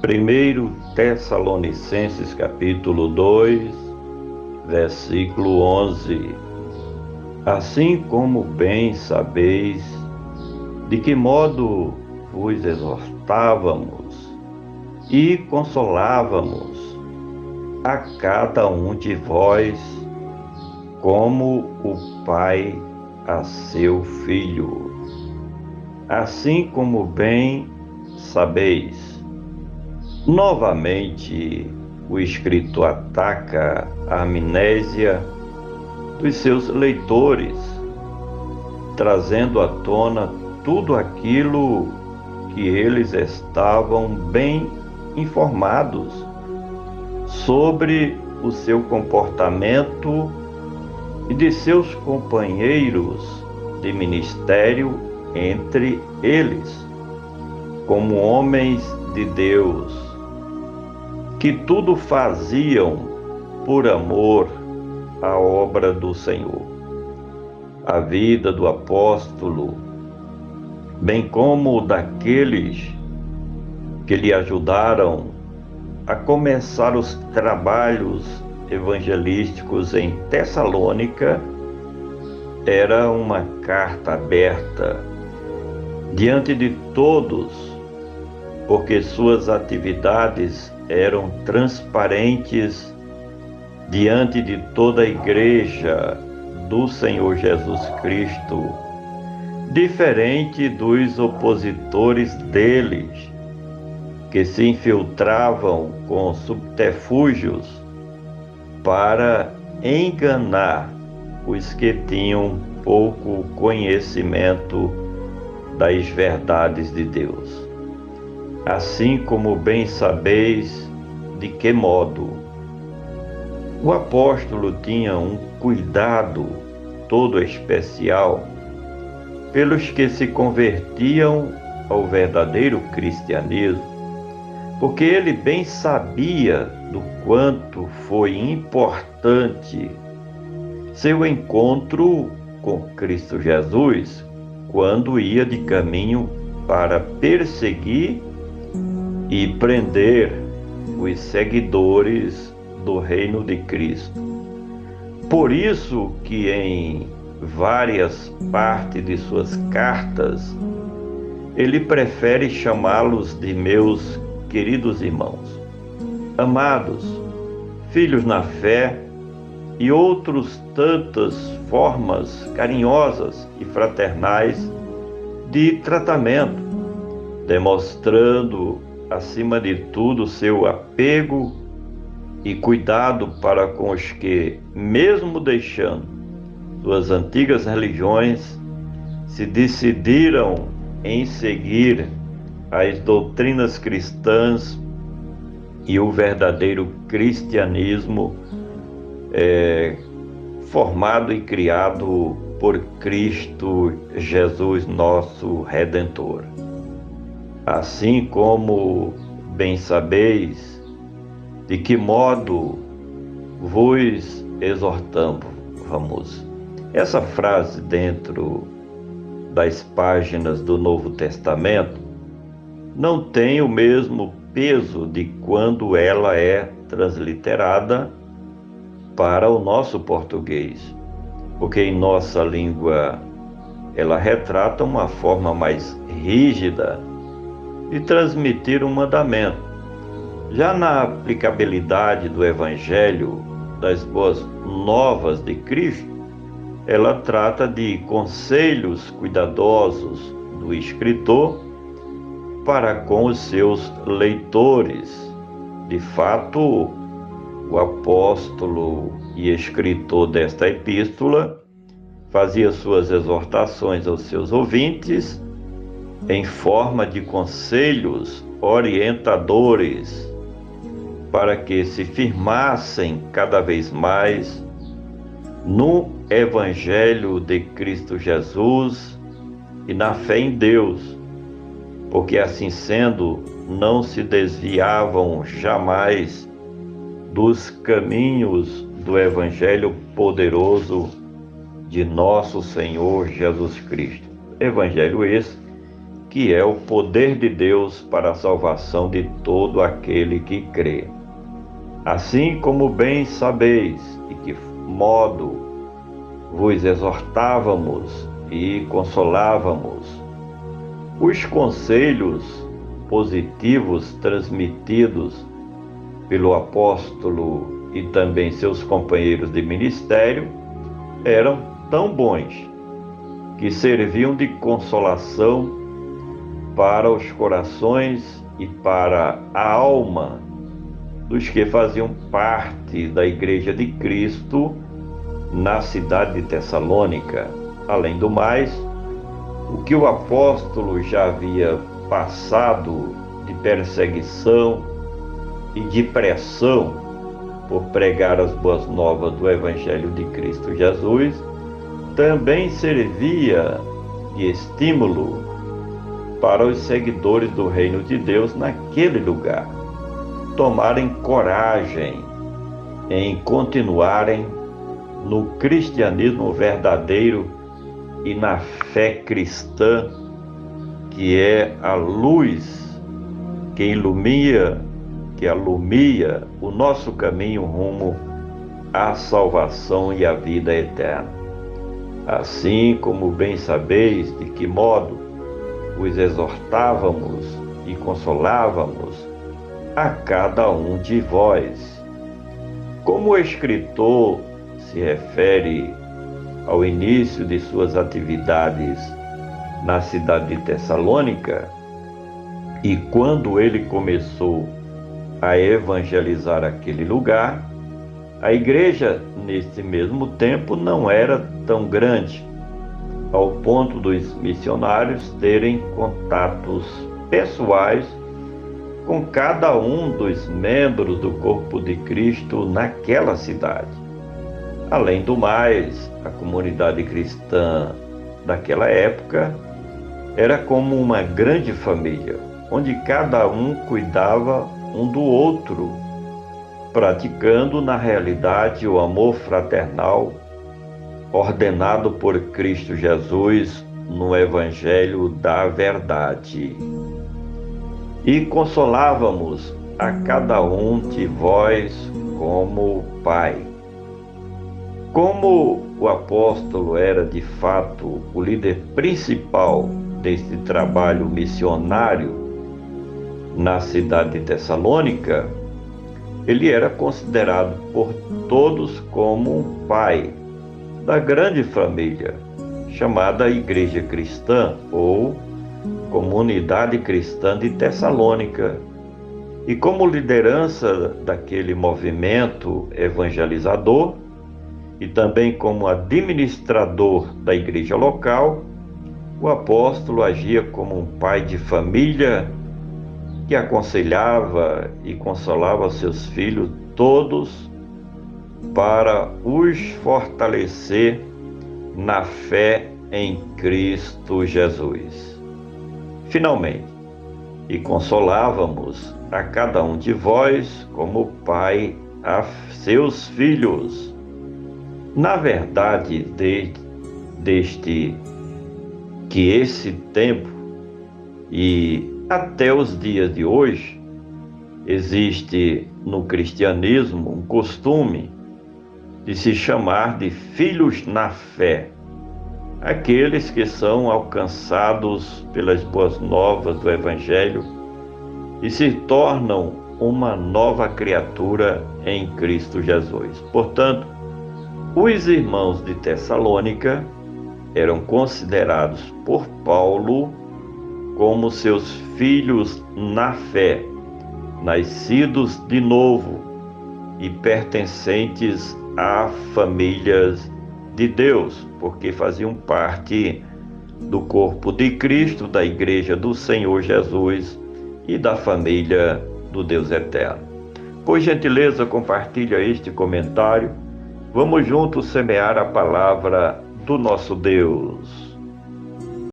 Primeiro Tessalonicenses capítulo 2, versículo 11. Assim como bem sabeis de que modo vos exortávamos e consolávamos a cada um de vós, como o Pai a seu Filho. Assim como bem sabeis. Novamente, o escritor ataca a amnésia dos seus leitores, trazendo à tona tudo aquilo que eles estavam bem informados sobre o seu comportamento e de seus companheiros de ministério entre eles, como homens de Deus, que tudo faziam por amor à obra do Senhor. A vida do apóstolo, bem como daqueles que lhe ajudaram a começar os trabalhos evangelísticos em Tessalônica, era uma carta aberta diante de todos, porque suas atividades eram transparentes diante de toda a igreja do Senhor Jesus Cristo, diferente dos opositores deles, que se infiltravam com subterfúgios para enganar os que tinham pouco conhecimento das verdades de Deus. Assim como bem sabeis de que modo. O apóstolo tinha um cuidado todo especial pelos que se convertiam ao verdadeiro cristianismo, porque ele bem sabia do quanto foi importante seu encontro com Cristo Jesus quando ia de caminho para perseguir e prender os seguidores do reino de Cristo. Por isso que em várias partes de suas cartas, ele prefere chamá-los de meus queridos irmãos, amados, filhos na fé e outras tantas formas carinhosas e fraternais de tratamento, demonstrando acima de tudo seu apego e cuidado para com os que, mesmo deixando suas antigas religiões, se decidiram em seguir as doutrinas cristãs e o verdadeiro cristianismo formado e criado por Cristo Jesus, nosso Redentor. Assim como bem sabeis de que modo vos exortamos. Essa frase dentro das páginas do Novo Testamento não tem o mesmo peso de quando ela é transliterada para o nosso português, porque em nossa língua ela retrata uma forma mais rígida de transmitir um mandamento. Já na aplicabilidade do Evangelho das Boas Novas de Cristo, ela trata de conselhos cuidadosos do escritor para com os seus leitores. De fato, o apóstolo e escritor desta epístola fazia suas exortações aos seus ouvintes em forma de conselhos orientadores para que se firmassem cada vez mais no Evangelho de Cristo Jesus e na fé em Deus, porque assim sendo, não se desviavam jamais dos caminhos do Evangelho poderoso de nosso Senhor Jesus Cristo. Evangelho esse que é o poder de Deus para a salvação de todo aquele que crê. Assim como bem sabeis, e que modo vos exortávamos e consolávamos, os conselhos positivos transmitidos pelo apóstolo e também seus companheiros de ministério eram tão bons que serviam de consolação para os corações e para a alma dos que faziam parte da Igreja de Cristo na cidade de Tessalônica. Além do mais, o que o apóstolo já havia passado de perseguição e de pressão por pregar as boas novas do Evangelho de Cristo Jesus, também servia de estímulo para os seguidores do reino de Deus naquele lugar tomarem coragem em continuarem no cristianismo verdadeiro e na fé cristã, que é a luz que alumia o nosso caminho rumo à salvação e à vida eterna. Assim como bem sabeis de que modo os exortávamos e consolávamos a cada um de vós. Como o escritor se refere ao início de suas atividades na cidade de Tessalônica, e quando ele começou a evangelizar aquele lugar, a igreja, nesse mesmo tempo, não era tão grande, ao ponto dos missionários terem contatos pessoais com cada um dos membros do corpo de Cristo naquela cidade. Além do mais, a comunidade cristã daquela época era como uma grande família, onde cada um cuidava um do outro, praticando na realidade o amor fraternal ordenado por Cristo Jesus no Evangelho da Verdade. E consolávamos a cada um de vós como Pai. Como o apóstolo era de fato o líder principal deste trabalho missionário na cidade de Tessalônica, ele era considerado por todos como um pai da grande família, chamada Igreja Cristã ou Comunidade Cristã de Tessalônica. E como liderança daquele movimento evangelizador e também como administrador da igreja local, o apóstolo agia como um pai de família que aconselhava e consolava seus filhos todos para os fortalecer na fé em Cristo Jesus. Finalmente, e consolávamos a cada um de vós como pai a seus filhos. Na verdade, desde que esse tempo e até os dias de hoje, existe no cristianismo um costume de se chamar de filhos na fé, aqueles que são alcançados pelas boas novas do Evangelho e se tornam uma nova criatura em Cristo Jesus. Portanto, os irmãos de Tessalônica eram considerados por Paulo como seus filhos na fé, nascidos de novo e pertencentes a famílias de Deus, porque faziam parte do corpo de Cristo, da Igreja do Senhor Jesus e da família do Deus Eterno. Por gentileza, compartilha este comentário. Vamos juntos semear a palavra do nosso Deus.